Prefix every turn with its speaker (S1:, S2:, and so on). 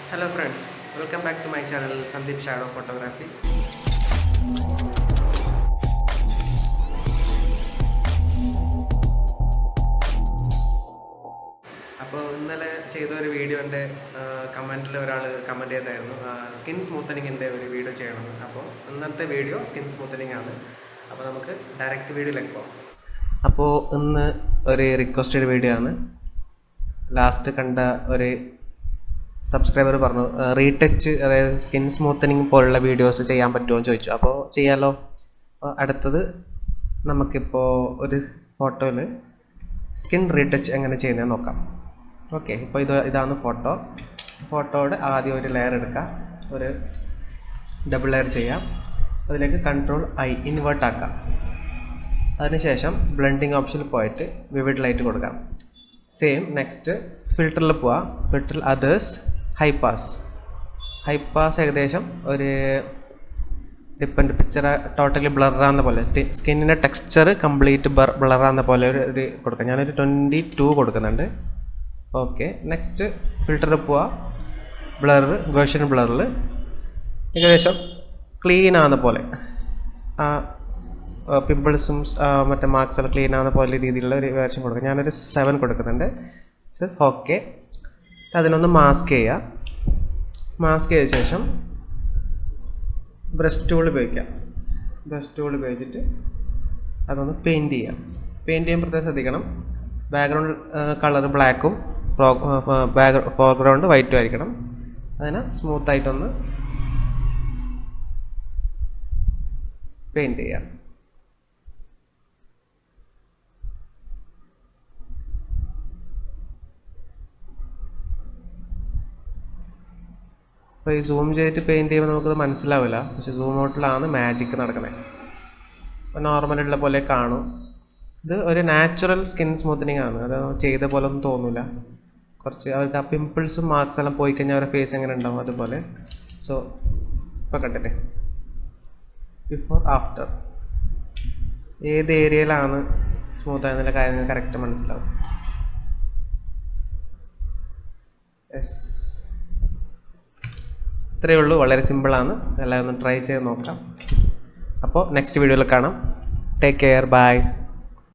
S1: Hello friends, welcome back to my channel Sandeep Shadow Photography. അപ്പോൾ ഇന്നലെ ചെയ്ത ഒരു വീഡിയോൻ്റെ കമൻറ്റിൽ ഒരാൾ കമൻറ്റ് ചെയ്തായിരുന്നു സ്കിൻ സ്മൂത്തനിങ്ങിൻ്റെ ഒരു വീഡിയോ ചെയ്യണം. അപ്പോൾ ഇന്നത്തെ വീഡിയോ സ്കിൻ സ്മൂത്തനിങ് ആണ്. അപ്പോൾ നമുക്ക് ഡയറക്റ്റ് വീഡിയോയിലേക്ക് പോകാം. അപ്പോൾ ഇന്ന് ഒരു റിക്വസ്റ്റഡ് വീഡിയോ ആണ്. ലാസ്റ്റ് കണ്ട ഒരു സബ്സ്ക്രൈബർ പറഞ്ഞു റീടച്ച്, അതായത് സ്കിൻ സ്മൂത്തനിങ് പോലുള്ള വീഡിയോസ് ചെയ്യാൻ പറ്റുമോ എന്ന് ചോദിച്ചു. അപ്പോൾ ചെയ്യാമല്ലോ. അടുത്തത് നമുക്കിപ്പോൾ ഒരു ഫോട്ടോയിൽ സ്കിൻ റീടച്ച് എങ്ങനെ ചെയ്യുന്നത് നോക്കാം. ഓക്കെ, ഇപ്പോൾ ഇതാണ് ഫോട്ടോയുടെ ആദ്യം ഒരു ലെയർ എടുക്കാം, ഒരു ഡബിൾ ലെയർ ചെയ്യാം. അതിലേക്ക് കൺട്രോൾ-I ഇൻവേർട്ട് ആക്കാം. അതിനുശേഷം ബ്ലെൻഡിങ് ഓപ്ഷനിൽ പോയിട്ട് വിവിഡ് ലൈറ്റ് കൊടുക്കാം. സെയിം നെക്സ്റ്റ് ഫിൽറ്ററിൽ പോവാം. ഫിൽറ്ററിൽ അതേഴ്സ്, ഹൈ പാസ് ഏകദേശം ഒരു ഡിപ്പെൻഡ് പിക്ചർ ടോട്ടലി ബ്ലറാകുന്ന പോലെ, സ്കിന്നിൻ്റെ ടെക്സ്ചർ കംപ്ലീറ്റ് ബ്ലറാകുന്ന പോലെ ഒരു കൊടുക്കാം. ഞാനൊരു 22 കൊടുക്കുന്നുണ്ട്. ഓക്കെ, നെക്സ്റ്റ് ഫിൽറ്ററിൽ പോവാം. ഗോഷൻ ബ്ലറിൽ ഏകദേശം ക്ലീൻ ആകുന്ന പോലെ, പിമ്പിൾസും മറ്റേ മാർക്സ് എല്ലാം ക്ലീൻ ആകുന്ന പോലെ രീതിയിലുള്ള ഒരു വേർഷൻ കൊടുക്കാം. ഞാനൊരു 7 കൊടുക്കുന്നുണ്ട്. ഓക്കെ, അതിനൊന്ന് മാസ്ക് ചെയ്ത ശേഷം ബ്രഷ് ടൂൾ ഉപയോഗിച്ചിട്ട് അതൊന്ന് പെയിൻറ്റ് ചെയ്യാം. പ്രത്യേകം ശ്രദ്ധിക്കണം. ബാക്ക്ഗ്രൗണ്ട് കളർ ബ്ലാക്കും ഫോർഗ്രൗണ്ട് വൈറ്റും ആയിരിക്കണം. അതിനെ സ്മൂത്തായിട്ടൊന്ന് പെയിൻറ്റ് ചെയ്യാം. അപ്പോൾ ഈ സൂം ചെയ്തിട്ട് പെയിൻറ്റ് ചെയ്യുമ്പോൾ നമുക്കത് മനസ്സിലാവില്ല, പക്ഷെ സൂം ഔട്ടിലാണ് മാജിക് നടക്കുന്നത്. അപ്പോൾ നോർമലുള്ള പോലെ കാണും. ഇത് ഒരു നാച്ചുറൽ സ്കിൻ സ്മൂത്തനിങ് ആണ്. അത് ചെയ്ത പോലെ ഒന്നും തോന്നില്ല. കുറച്ച് അവർക്ക് ആ പിമ്പിൾസും മാർക്സ് എല്ലാം പോയി കഴിഞ്ഞാൽ അവരുടെ ഫേസ് എങ്ങനെ ഉണ്ടാവും അതുപോലെ. സോ ഇപ്പോൾ കണ്ടില്ലേ, ബിഫോർ ആഫ്റ്റർ ഏത് ഏരിയയിലാണ് സ്മൂത്ത് ആയെന്നുള്ള കാര്യങ്ങൾ കറക്റ്റ് മനസ്സിലാവും. യെസ്, ഇത്രയേ ഉള്ളൂ. വളരെ സിമ്പിളാണ്. എല്ലാവരും ഒന്ന് ട്രൈ ചെയ്ത് നോക്കാം. അപ്പോൾ നെക്സ്റ്റ് വീഡിയോയിൽ കാണാം. Take care, by.